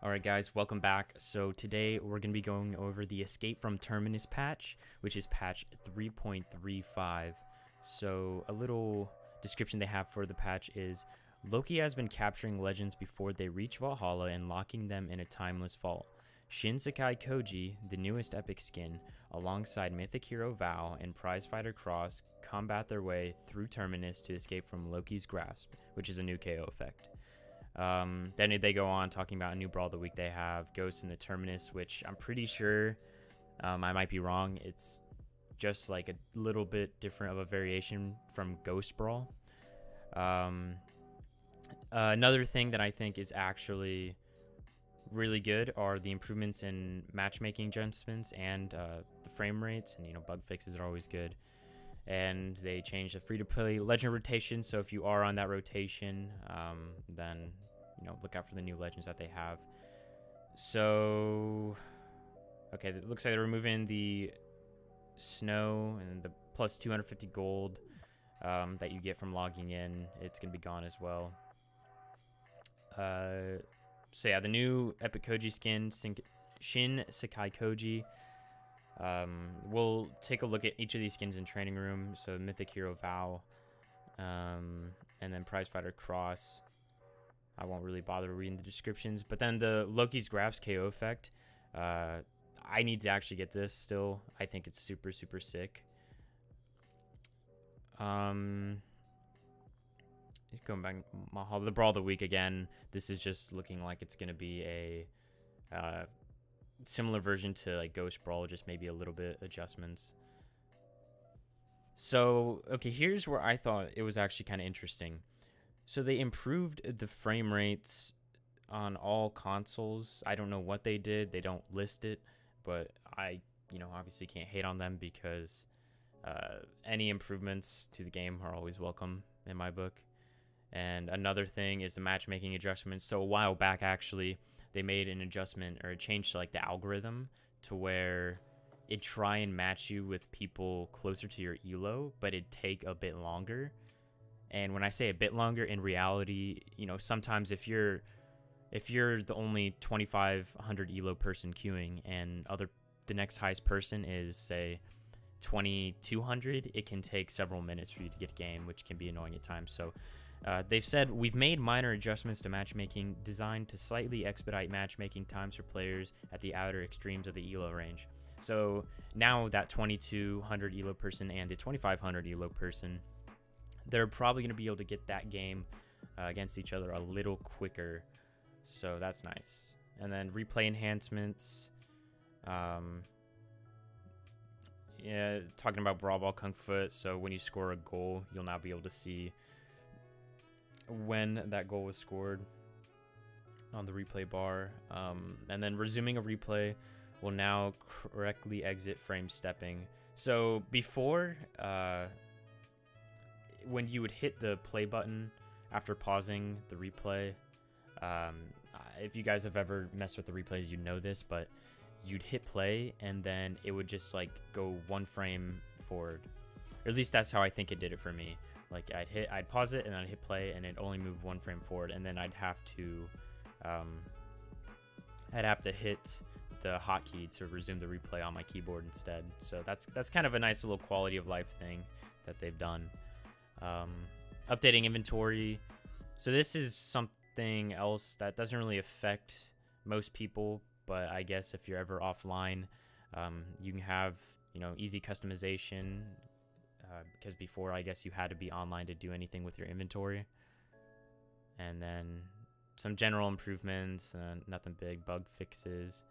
Alright guys, welcome back. So today we're going to be going over the Escape from Terminus patch, which is patch 3.35. So a little description they have for the patch is, Loki has been capturing legends before they reach Valhalla and locking them in a timeless vault. Shin Sakai Koji, the newest epic skin, alongside mythic hero Val and prizefighter Cross, combat their way through Terminus to escape from Loki's grasp, which is a new KO effect. Then they go on talking about a new Brawl of the Week they have, Ghosts in the Terminus, which I'm pretty sure, I might be wrong, it's just like a little bit different of a variation from Ghost Brawl. Another thing that I think is actually really good are the improvements in matchmaking adjustments and the frame rates, and bug fixes are always good. And they changed the free-to-play legend rotation, so if you are on that rotation, then look out for the new legends that they have. So okay, it looks like they're removing the snow and the plus 250 gold that you get from logging in. It's gonna be gone as well. So yeah, the new epic Koji skin, Shin Sakai Koji. We'll take a look at each of these skins in training room. So mythic hero Val, and then prizefighter Cross. I won't really bother reading the descriptions, but then the Loki's grasp KO effect, I need to actually get this still. I think it's super sick. Going back, Mahalo, the Brawl of the Week again. This is just looking like it's gonna be a similar version to like Ghost Brawl, just maybe a little bit adjustments. So okay, here's where I thought it was actually kind of interesting. So they improved the frame rates on all consoles. I don't know what they did. They don't list it, but I, obviously can't hate on them because any improvements to the game are always welcome in my book. And another thing is the matchmaking adjustments. So a while back, actually, they made an adjustment or a change to like the algorithm to where it'd try and match you with people closer to your elo, but it'd take a bit longer. And when I say a bit longer, in reality, sometimes if you're the only 2500 elo person queuing and the next highest person is say 2200, it can take several minutes for you to get a game, which can be annoying at times. So they've said, we've made minor adjustments to matchmaking designed to slightly expedite matchmaking times for players at the outer extremes of the elo range. So now that 2200 elo person and the 2500 elo person, they're probably going to be able to get that game against each other a little quicker. So that's nice. And then replay enhancements. Yeah, talking about Brawl Ball Kung Fu. So when you score a goal, you'll now be able to see when that goal was scored on the replay bar. And then resuming a replay will now correctly exit frame stepping. So before, when you would hit the play button after pausing the replay, if you guys have ever messed with the replays, you know this, but you'd hit play and then it would just like go one frame forward. Or at least that's how I think it did it for me. Like I'd pause it and then I'd hit play and it only moved one frame forward, and then I'd have to hit the hotkey to resume the replay on my keyboard instead. So that's kind of a nice little quality of life thing that they've done. Updating inventory. So this is something else that doesn't really affect most people, but I guess if you're ever offline, you can have easy customization, because before I guess you had to be online to do anything with your inventory. And then some general improvements, nothing big, bug fixes.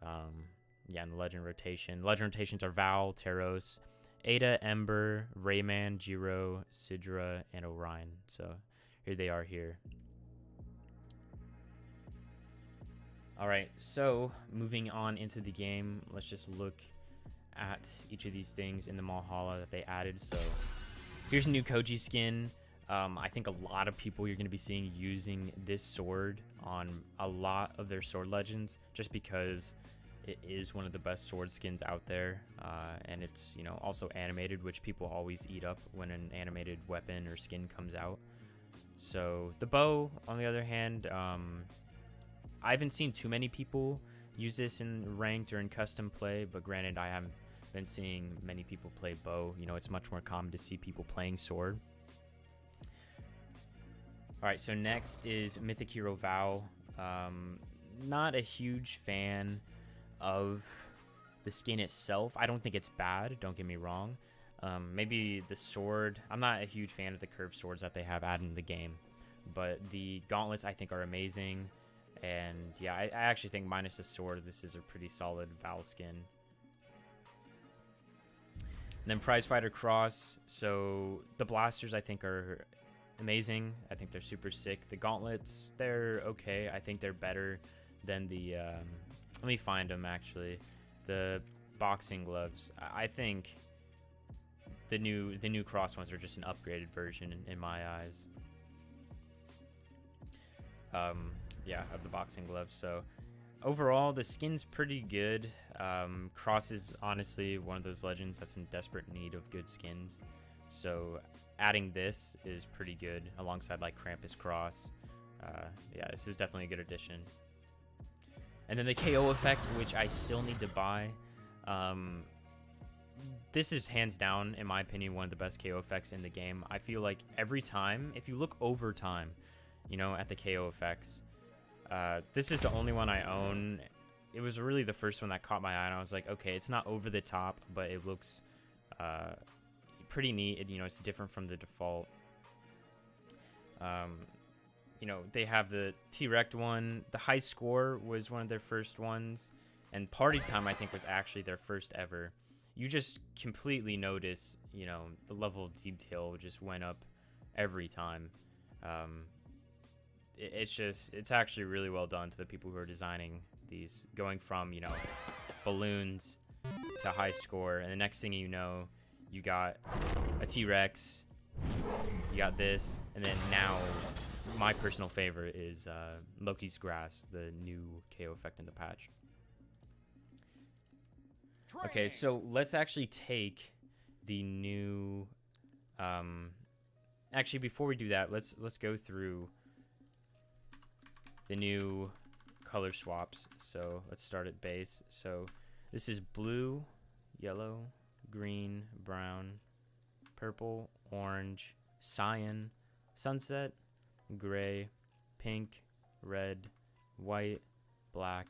Yeah, and the legend rotation. Legend rotations are Val, Teros, Ada, Ember, Rayman, Jiro, Sidra, and Orion. So here they are here. Alright, so moving on into the game, let's just look at each of these things in the Mahalo that they added. So here's a new Koji skin. I think a lot of people you're going to be seeing using this sword on a lot of their sword legends, just because it is one of the best sword skins out there, and it's also animated, which people always eat up when an animated weapon or skin comes out. So the bow, on the other hand, I haven't seen too many people use this in ranked or in custom play, but granted, I haven't been seeing many people play bow. You know, it's much more common to see people playing sword. All right, so next is Mythic Hero Vow. Not a huge fan of the skin itself. I don't think it's bad, don't get me wrong. Maybe the sword, I'm not a huge fan of the curved swords that they have added in the game, but the gauntlets I think are amazing. And yeah, I actually think minus the sword, this is a pretty solid Vow skin. And then Prizefighter Cross. So the blasters I think are amazing. I think they're super sick. The gauntlets, they're okay. I think they're better than the let me find them actually. The boxing gloves. I think the new cross ones are just an upgraded version in my eyes. Yeah, of the boxing gloves. So overall, the skin's pretty good. Cross is honestly one of those legends that's in desperate need of good skins. So adding this is pretty good alongside like Krampus Cross. Yeah, this is definitely a good addition. And then the KO effect, which I still need to buy. This is hands down, in my opinion, one of the best KO effects in the game. I feel like every time, if you look over time, you know, at the KO effects, this is the only one I own. It was really the first one that caught my eye, and I was like, okay, it's not over the top, but it looks pretty neat. You know, it's different from the default. You know, they have the T-Rect one. The High Score was one of their first ones, and Party Time I think was actually their first ever. You just completely notice, you know, the level of detail just went up every time. It's actually really well done to the people who are designing these, going from, you know, balloons to High Score, and the next thing you know, you got a T-Rex, you got this, and then now my personal favorite is Loki's Grass, the new KO effect in the patch. Okay, so let's actually take the new actually before we do that, let's go through the new color swaps. So let's start at base. So this is blue, yellow, green, brown, purple, orange, cyan, sunset, gray, pink, red, white, black,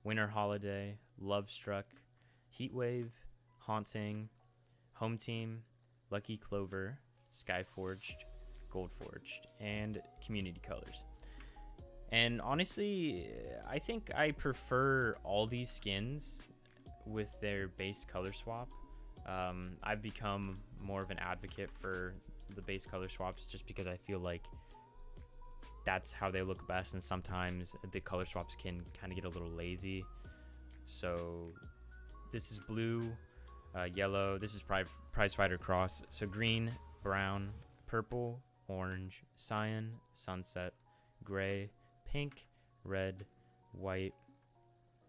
winter holiday, love struck, heatwave, haunting, home team, lucky clover, skyforged, goldforged, and community colors. And honestly, I think I prefer all these skins with their base color swap. I've become more of an advocate for the base color swaps just because I feel like that's how they look best, and sometimes the color swaps can kind of get a little lazy. So this is blue, yellow, this is Prizefighter Cross, so green, brown, purple, orange, cyan, sunset, gray, pink, red, white,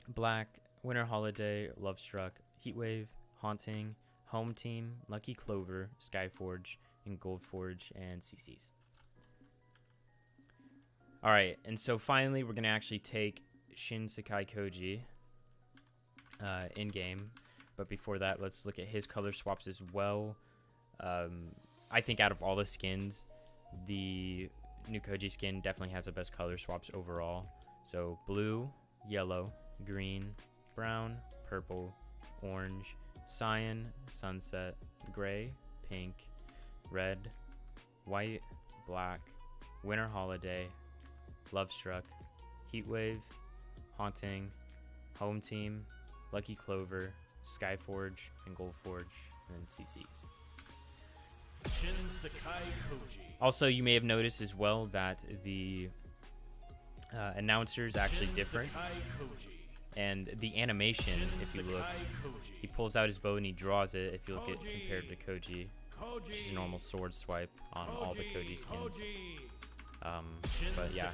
black, winter holiday, love struck, heatwave, haunting, home team, lucky clover, skyforge, and goldforge, and CCs. All right, and so finally we're gonna actually take Shin Sakai Koji in game, but before that, let's look at his color swaps as well. I think out of all the skins, the new Koji skin definitely has the best color swaps overall. So blue, yellow, green, brown, purple, orange, cyan, sunset, gray, pink, red, white, black, winter holiday, love struck, heatwave, haunting, home team, lucky clover, skyforge, and goldforge, and CCs. Shin Sakai Koji. Also, you may have noticed as well that the announcer is actually different, and the animation, if you look, he pulls out his bow and he draws it. If you look at compared to Koji, which is a normal sword swipe on all the Koji skins. But yeah,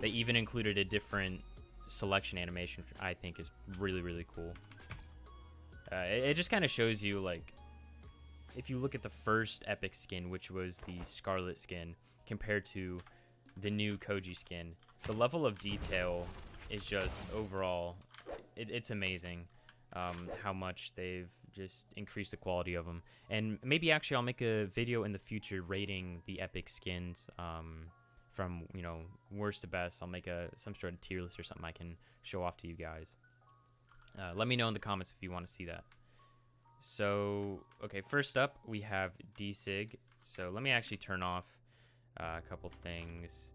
they even included a different selection animation, which I think is really, really cool. It just kind of shows you, like, if you look at the first epic skin, which was the Scarlet skin, compared to the new Koji skin, the level of detail is just overall, it's amazing how much they've just increased the quality of them. And maybe actually I'll make a video in the future rating the epic skins from, you know, worst to best. I'll make some sort of tier list or something I can show off to you guys. Let me know in the comments if you want to see that. So, okay, first up we have D-Sig. So let me actually turn off a couple things.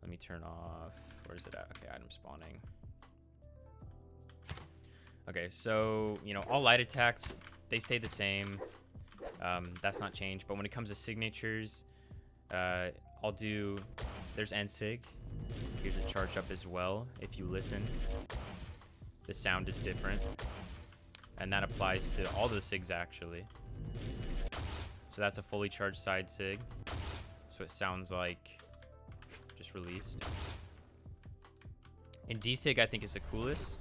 Let me turn off, where's it at? Okay, item spawning. Okay, so, you know, all light attacks, they stay the same. That's not changed. But when it comes to signatures, I'll do, there's N-Sig. Here's a charge up as well. If you listen, the sound is different. And that applies to all the SIGs actually. So that's a fully charged side SIG. So it sounds like just released. And D-Sig I think is the coolest.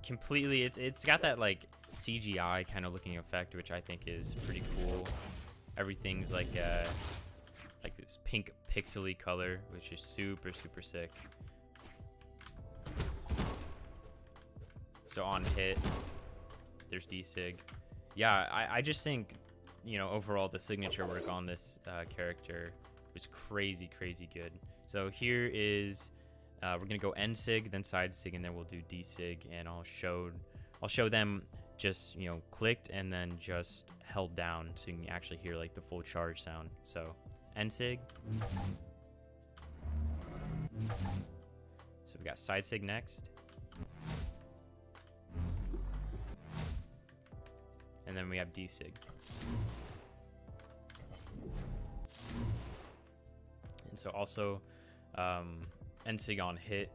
Completely, it's got that like CGI kind of looking effect, which I think is pretty cool. Everything's like this pink pixely color, which is super sick. So on hit, there's D-Sig. Yeah, I just think, you know, overall the signature work on this character was crazy good. So here is, we're gonna go N-Sig, then side SIG, and then we'll do D-Sig, and I'll show them just, you know, clicked and then just held down, so you can actually hear like the full charge sound. So N-Sig. So we got side SIG next. And then we have D-Sig. And so also N-Sig on hit.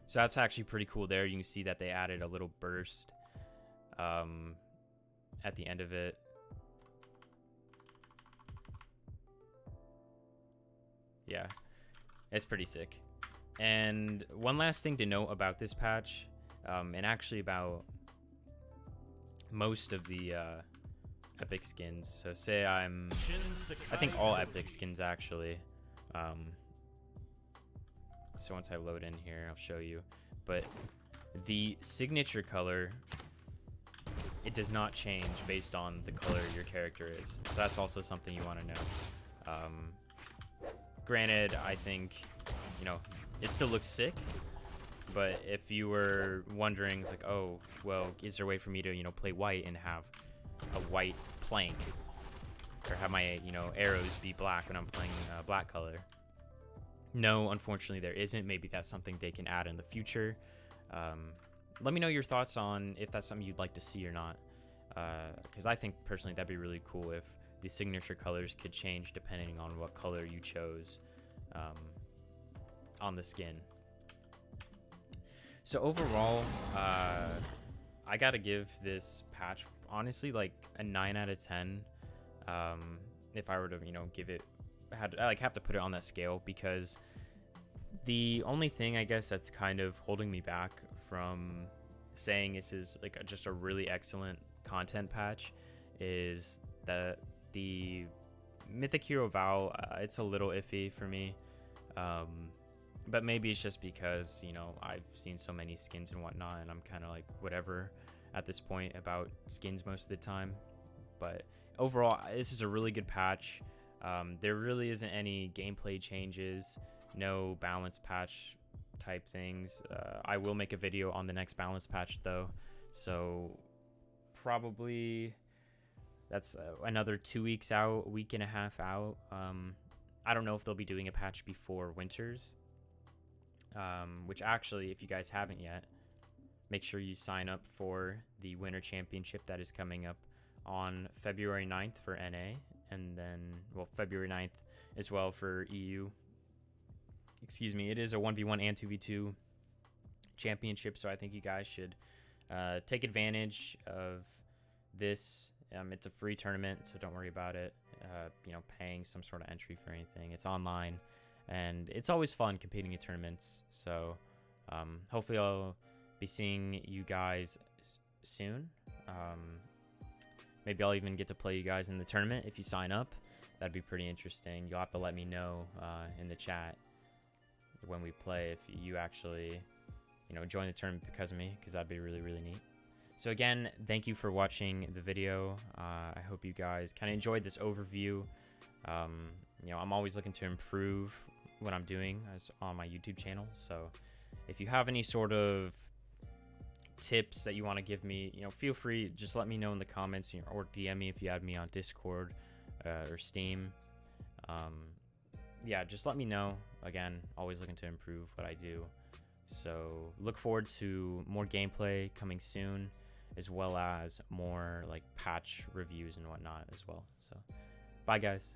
So that's actually pretty cool there. You can see that they added a little burst at the end of it. Yeah, it's pretty sick. And one last thing to note about this patch, and actually about most of the epic skins. So say I think all epic skins actually. So once I load in here, I'll show you. But the signature color, it does not change based on the color your character is. So that's also something you want to know. Granted, I think, you know, it still looks sick. But if you were wondering, it's like, oh, well, is there a way for me to, you know, play white and have a white plank? Or have my, you know, arrows be black when I'm playing black color? No, unfortunately there isn't. Maybe that's something they can add in the future. Let me know your thoughts on if that's something you'd like to see or not. Because I think, personally, that'd be really cool if the signature colors could change depending on what color you chose on the skin. So overall, I gotta give this patch, honestly, like a 9 out of 10. If I were to, you know, give it, I have to put it on that scale, because the only thing I guess that's kind of holding me back from saying this is like just a really excellent content patch is that the Mythic Hero Vow, it's a little iffy for me. But maybe it's just because, you know, I've seen so many skins and whatnot, and I'm kind of like whatever at this point about skins most of the time. But overall, this is a really good patch. There really isn't any gameplay changes, no balance patch type things. I will make a video on the next balance patch though, so probably that's another 2 weeks out, week and a half out. I don't know if they'll be doing a patch before Winters. Which actually, if you guys haven't yet, make sure you sign up for the Winter Championship that is coming up on February 9th for NA, and then, well, February 9th as well for EU. Excuse me, it is a 1v1 and 2v2 championship, so I think you guys should take advantage of this. It's a free tournament, so don't worry about it, you know, paying some sort of entry for anything. It's online. And it's always fun competing in tournaments. So hopefully I'll be seeing you guys soon. Maybe I'll even get to play you guys in the tournament if you sign up. That'd be pretty interesting. You'll have to let me know in the chat when we play if you actually, join the tournament because of me, because that'd be really, really neat. So again, thank you for watching the video. I hope you guys kind of enjoyed this overview. I'm always looking to improve what I'm doing on my YouTube channel. So if you have any sort of tips that you want to give me, feel free, just let me know in the comments, or DM me if you add me on Discord or Steam. Yeah, just let me know. Again, always looking to improve what I do. So look forward to more gameplay coming soon, as well as more like patch reviews and whatnot as well. So bye guys.